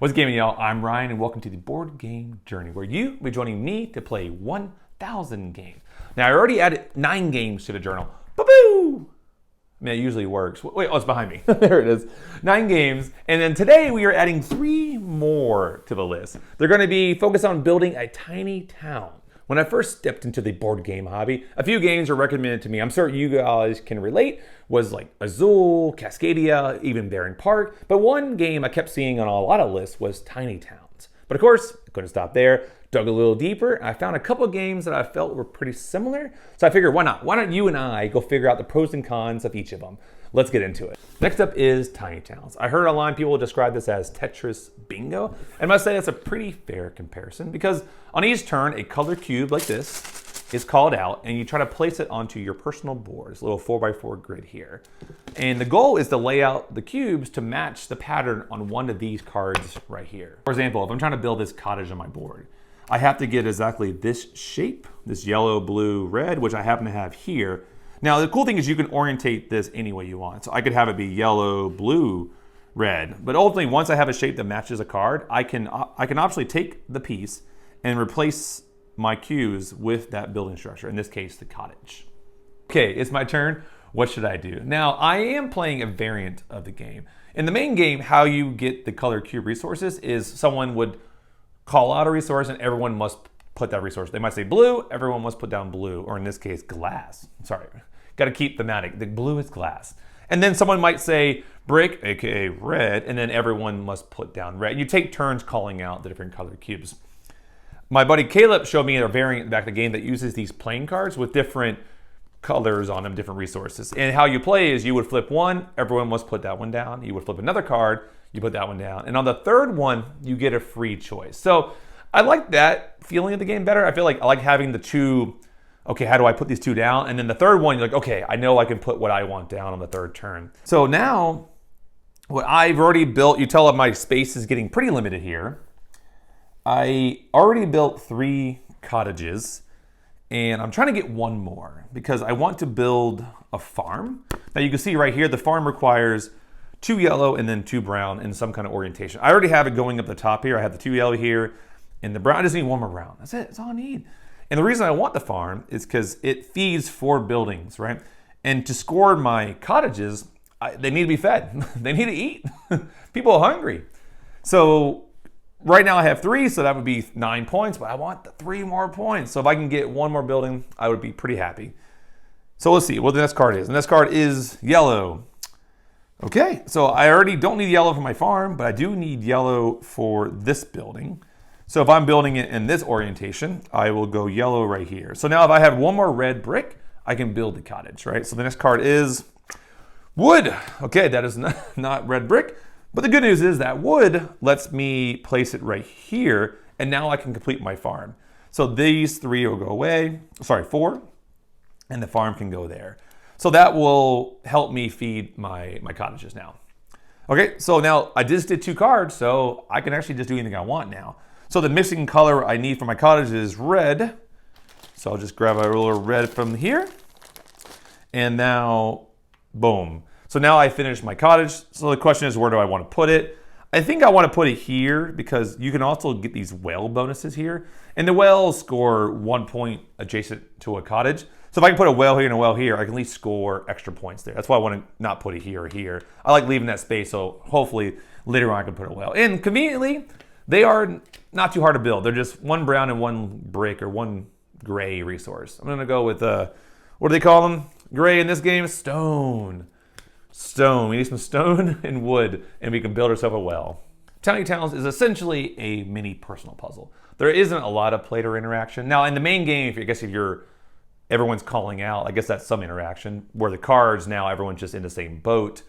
What's gaming, y'all? I'm Ryan, and welcome to the board game journey, where you will be joining me to play 1,000 games. Now, I already added 9 games to the journal. Boo-boo! I mean, it usually works. Wait, oh, it's behind me. There it is. 9 games. And then today we are adding 3 more to the list. They're going to be focused on building a tiny town. When I first stepped into the board game hobby, a few games were recommended to me. I'm sure you guys can relate. Was like Azul, Cascadia, even Barren Park. But one game I kept seeing on a lot of lists was Tiny Towns. But of course, I couldn't stop there. Dug a little deeper, and I found a couple of games that I felt were pretty similar. So I figured, why not? Why don't you and I go figure out the pros and cons of each of them? Let's get into it. Next up is Tiny Towns. I heard online people describe this as Tetris bingo, and I must say that's a pretty fair comparison because on each turn, a color cube like this is called out, and you try to place it onto your personal board. It's a little 4x4 grid here. And the goal is to lay out the cubes to match the pattern on one of these cards right here. For example, if I'm trying to build this cottage on my board, I have to get exactly this shape, this yellow, blue, red, which I happen to have here. Now, the cool thing is you can orientate this any way you want. So I could have it be yellow, blue, red. But ultimately, once I have a shape that matches a card, I can optionally take the piece and replace my cues with that building structure, in this case, the cottage. Okay, it's my turn. What should I do? Now, I am playing a variant of the game. In the main game, how you get the color cube resources is someone would call out a resource and everyone must put that resource. They might say blue, everyone must put down blue, or in this case, glass. Sorry, got to keep thematic. The blue is glass. And then someone might say brick, aka red, and then everyone must put down red. You take turns calling out the different color cubes. My buddy Caleb showed me a variant back in the game that uses these playing cards with different colors on them, different resources. And how you play is you would flip one, everyone must put that one down. You would flip another card, you put that one down. And on the third one, you get a free choice. So I like that feeling of the game better. I feel like I like having the two, okay, how do I put these two down? And then the third one, you're like, okay, I know I can put what I want down on the third turn. So now, what I've already built, you tell my space is getting pretty limited here. I already built 3 cottages, and I'm trying to get one more because I want to build a farm. Now you can see right here, the farm requires 2 yellow and then 2 brown in some kind of orientation. I already have it going up the top here. I have the 2 yellow here and the brown. I just need one more brown. That's it. That's all I need. And the reason I want the farm is because it feeds 4 buildings, right? And to score my cottages, they need to be fed. They need to eat. People are hungry. So right now I have 3, so that would be 9 points, but I want the 3 more points. So if I can get one more building, I would be pretty happy. So let's see what the next card is. The next card is yellow. Okay, so I already don't need yellow for my farm, but I do need yellow for this building. So if I'm building it in this orientation, I will go yellow right here. So now if I have one more red brick, I can build the cottage, right? So the next card is wood. Okay, that is not red brick. But the good news is that wood lets me place it right here, and now I can complete my farm. So these 3 will go away, sorry, 4, and the farm can go there. So that will help me feed my cottages now. Okay, so now I just did 2 cards, so I can actually just do anything I want now. So the missing color I need for my cottage is red. So I'll just grab a little red from here. And now, boom. So now I finished my cottage. So the question is, where do I want to put it? I think I want to put it here because you can also get these well bonuses here. And the wells score 1 point adjacent to a cottage. So if I can put a well here and a well here, I can at least score extra points there. That's why I want to not put it here or here. I like leaving that space, so hopefully later on I can put a well. And conveniently, they are not too hard to build. They're just 1 brown and 1 brick or 1 gray resource. I'm gonna go with, what do they call them? Gray in this game? Stone. Stone. We need some stone and wood, and we can build ourselves a well. Tiny Towns is essentially a mini personal puzzle. There isn't a lot of player interaction. Now, in the main game, if everyone's calling out, I guess that's some interaction, where the cards, now everyone's just in the same boat.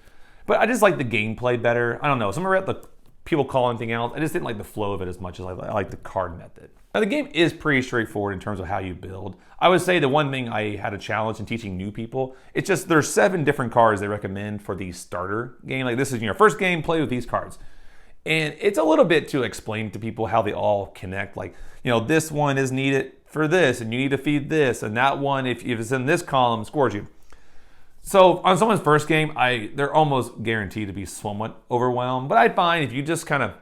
But I just like the gameplay better. I don't know, somewhere at the people call anything else, I just didn't like the flow of it as much as I like the card method. Now the game is pretty straightforward in terms of how you build. I would say the one thing I had a challenge in teaching new people, it's just there's 7 different cards they recommend for the starter game. Like this is your first game, play with these cards. And it's a little bit to explain to people how they all connect. Like, you know, this one is needed for this, and you need to feed this, and that one, if it's in this column, scores you. So on someone's first game, they're almost guaranteed to be somewhat overwhelmed. But I find if you just kind of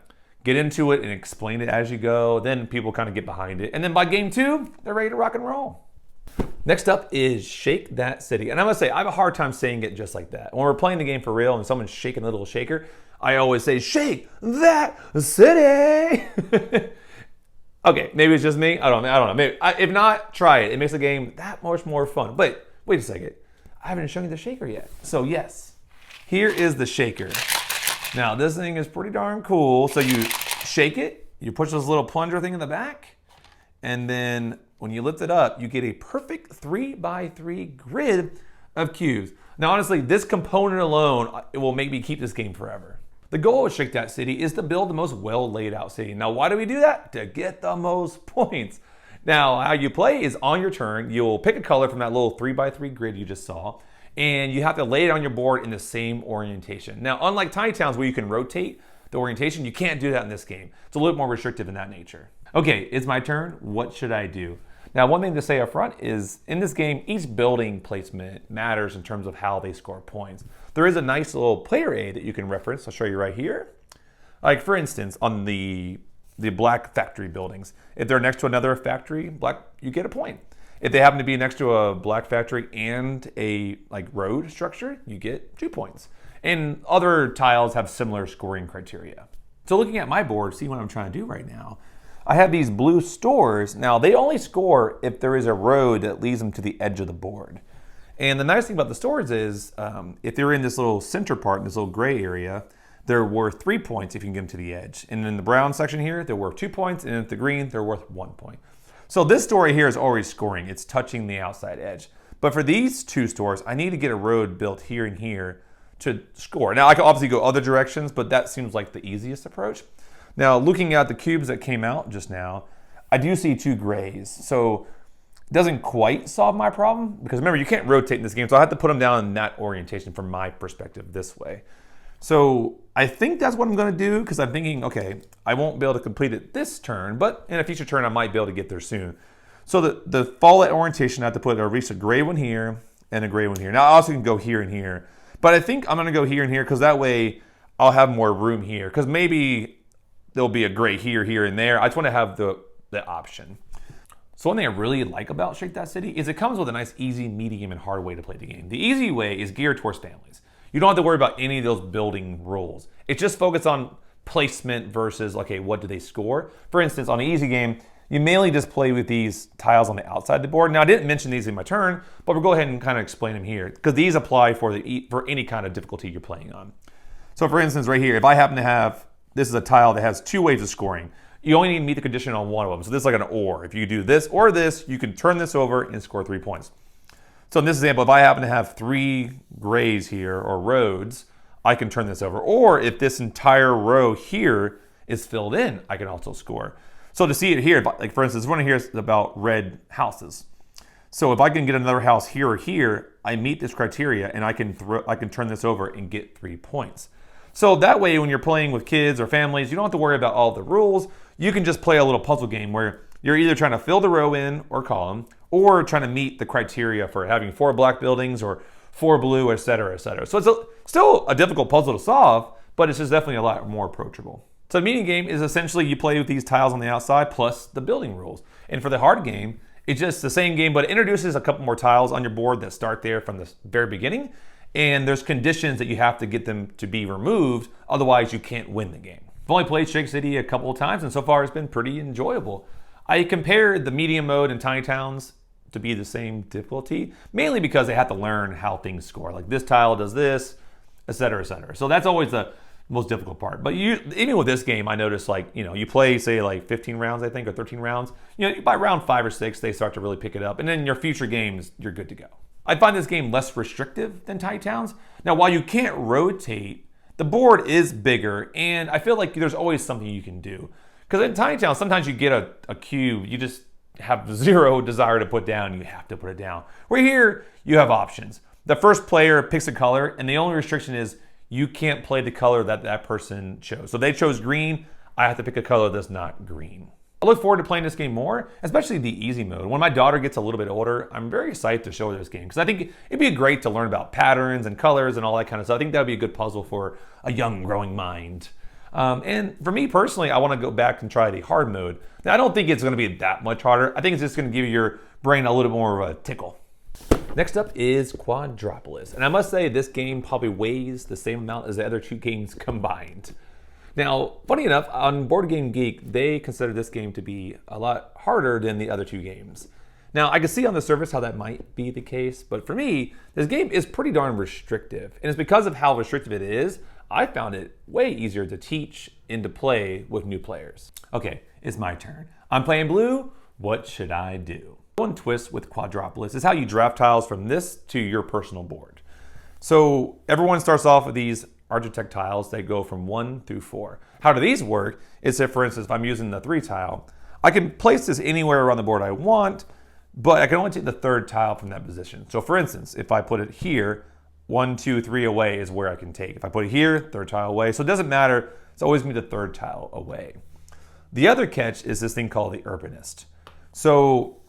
get into it and explain it as you go. Then people kind of get behind it. And then by game 2, they're ready to rock and roll. Next up is Shake That City. And I must say, I have a hard time saying it just like that. When we're playing the game for real and someone's shaking a little shaker, I always say, shake that city. Okay, maybe it's just me. I don't know. Maybe if not, try it. It makes the game that much more fun. But wait a second. I haven't shown you the shaker yet. So yes, here is the shaker. Now this thing is pretty darn cool. So you shake it, you push this little plunger thing in the back, and then when you lift it up, you get a perfect 3x3 grid of cubes. Now honestly, this component alone, it will make me keep this game forever. The goal of Shake That City is to build the most well laid out city. Now why do we do that? To get the most points. Now, how you play is on your turn, you'll pick a color from that little 3x3 grid you just saw, and you have to lay it on your board in the same orientation. Now, unlike Tiny Towns where you can rotate the orientation, you can't do that in this game. It's a little bit more restrictive in that nature. Okay, it's my turn. What should I do? Now, one thing to say up front is in this game, each building placement matters in terms of how they score points. There is a nice little player aid that you can reference. I'll show you right here. Like for instance, on the black factory buildings. If they're next to another factory, you get a point. If they happen to be next to a black factory and a road structure, you get 2 points. And other tiles have similar scoring criteria. So looking at my board, see what I'm trying to do right now. I have these blue stores. Now they only score if there is a road that leads them to the edge of the board. And the nice thing about the stores is if they're in this little center part, in this little gray area, they're worth 3 points if you can get them to the edge. And in the brown section here, they're worth 2 points. And in the green, they're worth 1 point. So this store here is already scoring. It's touching the outside edge. But for these 2 stores, I need to get a road built here and here to score. Now I can obviously go other directions, but that seems like the easiest approach. Now looking at the cubes that came out just now, I do see 2 grays. So it doesn't quite solve my problem because remember, you can't rotate in this game. So I have to put them down in that orientation from my perspective this way. So I think that's what I'm going to do because I'm thinking, okay, I won't be able to complete it this turn, but in a future turn, I might be able to get there soon. So the fall orientation, I have to put at least a gray one here and a gray one here. Now I also can go here and here, but I think I'm going to go here and here because that way I'll have more room here because maybe there'll be a gray here, here, and there. I just want to have the option. So one thing I really like about Shake That City is it comes with a nice easy, medium, and hard way to play the game. The easy way is geared towards families. You don't have to worry about any of those building rules. It's just focused on placement versus, okay, what do they score? For instance, on an easy game, you mainly just play with these tiles on the outside of the board. Now, I didn't mention these in my turn, but we'll go ahead and kind of explain them here because these apply for any kind of difficulty you're playing on. So for instance, right here, if I happen to have, this is a tile that has 2 ways of scoring. You only need to meet the condition on one of them. So this is like an or. If you do this or this, you can turn this over and score 3 points. So in this example, if I happen to have 3 grays here or roads, I can turn this over. Or if this entire row here is filled in, I can also score. So to see it here, like for instance, this one here is about red houses. So if I can get another house here or here, I meet this criteria and I can turn this over and get 3 points. So that way, when you're playing with kids or families, you don't have to worry about all the rules. You can just play a little puzzle game where you're either trying to fill the row in or column, or trying to meet the criteria for having 4 black buildings or 4 blue, et cetera, et cetera. So it's still a difficult puzzle to solve, but it's just definitely a lot more approachable. So the mini game is essentially you play with these tiles on the outside plus the building rules. And for the hard game, it's just the same game, but it introduces a couple more tiles on your board that start there from the very beginning. And there's conditions that you have to get them to be removed, otherwise you can't win the game. I've only played Shake City a couple of times, and so far it's been pretty enjoyable. I compared the medium mode and Tiny Towns to be the same difficulty, mainly because they have to learn how things score. Like this tile does this, et cetera, et cetera. So that's always the most difficult part. But even with this game, I noticed you play say like 15 rounds, I think, or 13 rounds. By round 5 or 6, they start to really pick it up. And then in your future games, you're good to go. I find this game less restrictive than Tiny Towns. Now, while you can't rotate, the board is bigger, and I feel like there's always something you can do. Because in Tiny Towns, sometimes you get a cube, you just have zero desire to put down, you have to put it down. Where here, you have options. The first player picks a color, and the only restriction is you can't play the color that person chose. So they chose green, I have to pick a color that's not green. I look forward to playing this game more, especially the easy mode. When my daughter gets a little bit older, I'm very excited to show her this game because I think it'd be great to learn about patterns and colors and all that kind of stuff. I think that would be a good puzzle for a young growing mind. And for me personally, I want to go back and try the hard mode. Now, I don't think it's going to be that much harder. I think it's just going to give your brain a little bit more of a tickle. Next up is Quadropolis. And I must say, this game probably weighs the same amount as the other two games combined. Now, funny enough, on Board Game Geek, they consider this game to be a lot harder than the other two games. Now, I can see on the surface how that might be the case, but for me, this game is pretty darn restrictive. And it's because of how restrictive it is, I found it way easier to teach and to play with new players. Okay, it's my turn. I'm playing blue. What should I do? One twist with Quadropolis is how you draft tiles from this to your personal board. So everyone starts off with these Architect tiles that go from 1 through 4. How do these work? Is that, for instance, if I'm using the 3 tile, I can place this anywhere around the board I want, but I can only take the 3rd tile from that position. So for instance, if I put it here, 1, 2, 3 away is where I can take. If I put it here, 3rd tile away. So it doesn't matter. It's always going to be the 3rd tile away. The other catch is this thing called the Urbanist. So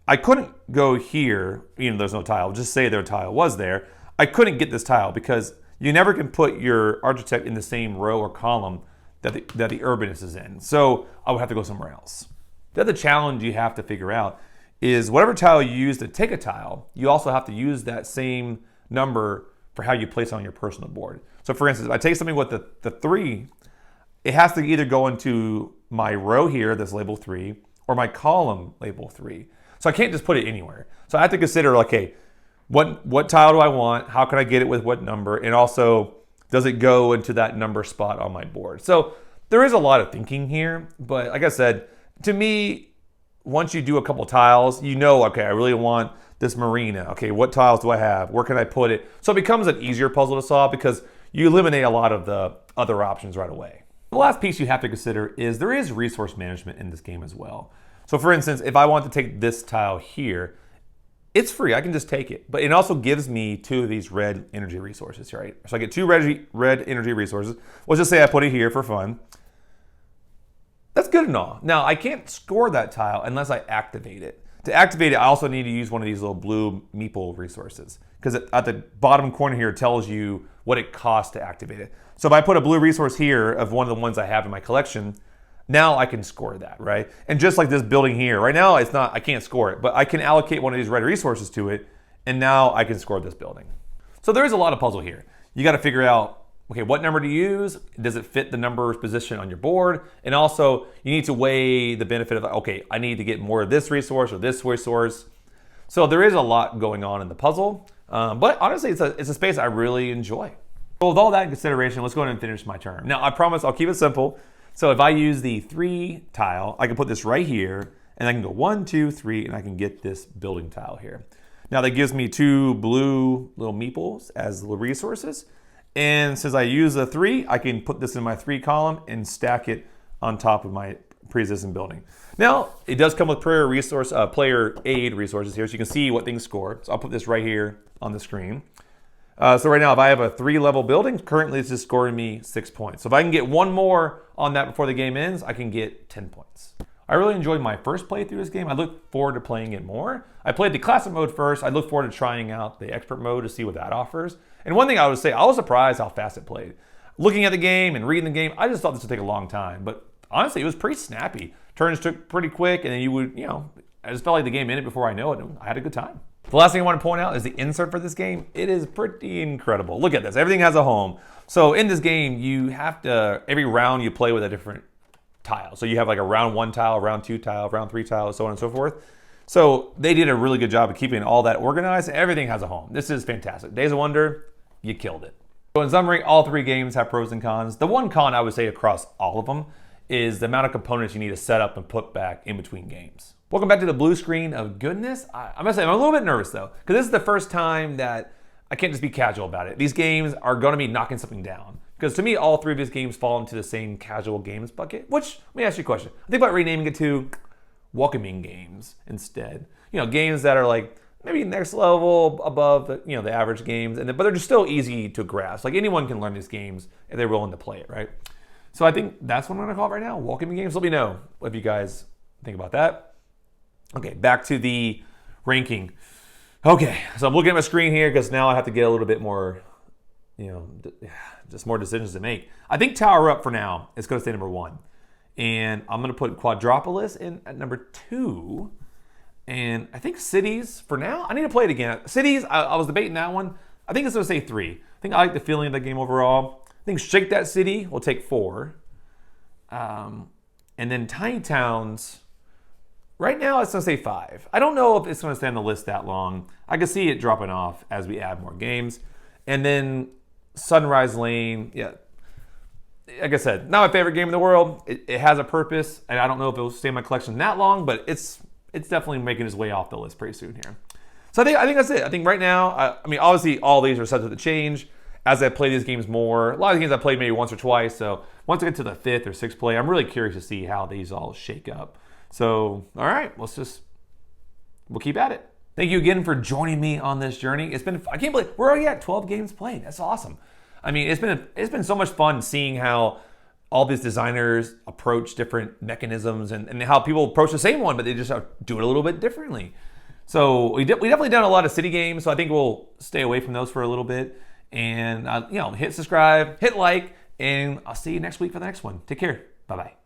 I couldn't go here, even though there's no tile. Just say their tile was there. I couldn't get this tile because you never can put your Architect in the same row or column that the Urbanist is in. So I would have to go somewhere else. The other challenge you have to figure out is whatever tile you use to take a tile, you also have to use that same number for how you place it on your personal board. So for instance, if I take something with the 3, it has to either go into my row here that's labeled 3 or my column labeled 3. So I can't just put it anywhere. So I have to consider, like, hey, what tile do I want? How can I get it with what number? And also, does it go into that number spot on my board? So there is a lot of thinking here, but like I said, to me, once you do a couple tiles, you know, okay, I really want this marina. Okay, what tiles do I have? Where can I put it? So it becomes an easier puzzle to solve because you eliminate a lot of the other options right away. The last piece you have to consider is there is resource management in this game as well. So for instance, if I want to take this tile here, it's free, I can just take it. But it also gives me 2 of these red energy resources, right? So I get 2 red energy resources. Let's just say I put it here for fun. That's good and all. Now, I can't score that tile unless I activate it. To activate it, I also need to use one of these little blue meeple resources, because at the bottom corner here, it tells you what it costs to activate it. So if I put a blue resource here of one of the ones I have in my collection, now I can score that, right? And just like this building here, right now I can't score it, but I can allocate one of these red resources to it, and now I can score this building. So there is a lot of puzzle here. You got to figure out, okay, what number to use? Does it fit the number's position on your board? And also, you need to weigh the benefit of, okay, I need to get more of this resource or this resource. So there is a lot going on in the puzzle, but honestly, it's a space I really enjoy. So with all that in consideration, let's go ahead and finish my turn. Now, I promise I'll keep it simple. So if I use the 3 tile, I can put this right here, and I can go 1, 2, 3, and I can get this building tile here. Now that gives me 2 blue little meeples as little resources. And since I use a 3, I can put this in my 3 column and stack it on top of my pre-existing building. Now, it does come with player aid resources here, so you can see what things score. So I'll put this right here on the screen. So right now, if I have a 3-level building, currently it's just scoring me 6 points. So if I can get one more on that before the game ends, I can get 10 points. I really enjoyed my first playthrough of this game. I look forward to playing it more. I played the classic mode first. I look forward to trying out the expert mode to see what that offers. And one thing I would say, I was surprised how fast it played. Looking at the game and reading the game, I just thought this would take a long time. But honestly, it was pretty snappy. Turns took pretty quick, and then you would, I just felt like the game ended before I know it, and I had a good time. The last thing I want to point out is the insert for this game. It is pretty incredible. Look at this. Everything has a home. So in this game, you have to, every round you play with a different tile. So you have like a round 1 tile, round 2 tile, round 3 tile, so on and so forth. So they did a really good job of keeping all that organized. Everything has a home. This is fantastic. Days of Wonder, you killed it. So in summary, all 3 games have pros and cons. The one con I would say across all of them is the amount of components you need to set up and put back in between games. Welcome back to the blue screen of goodness. I must say, I'm a little bit nervous though, because this is the first time that I can't just be casual about it. These games are gonna be knocking something down. Because to me, all 3 of these games fall into the same casual games bucket, which, let me ask you a question. I think about renaming it to welcoming games instead. Games that are like maybe next level above the average games, but they're just still easy to grasp. Like anyone can learn these games if they're willing to play it, right? So I think that's what I'm gonna call it right now, welcoming games. Let me know if you guys think about that. Okay, back to the ranking. Okay, so I'm looking at my screen here because now I have to get a little bit more, just more decisions to make. I think Tower Up for now is going to stay number 1. And I'm going to put Quadropolis in at number 2. And I think Cities, for now, I need to play it again. Cities, I was debating that one. I think it's going to say 3. I think I like the feeling of the game overall. I think Shake That City will take 4. And then Tiny Towns, right now it's going to say 5. I don't know if it's going to stay on the list that long. I can see it dropping off as we add more games. And then Sunrise Lane, yeah. Like I said, not my favorite game in the world. It has a purpose, and I don't know if it will stay in my collection that long, but it's definitely making its way off the list pretty soon here. So I think that's it. I think right now, I mean, obviously all these are subject to change as I play these games more. A lot of the games I played maybe once or twice, so once I get to the 5th or 6th play, I'm really curious to see how these all shake up. So, all right, we'll keep at it. Thank you again for joining me on this journey. I can't believe we're already at 12 games played. That's awesome. I mean, it's been so much fun seeing how all these designers approach different mechanisms and how people approach the same one, but they just do it a little bit differently. So we definitely done a lot of city games, so I think we'll stay away from those for a little bit. And hit subscribe, hit like, and I'll see you next week for the next one. Take care. Bye-bye.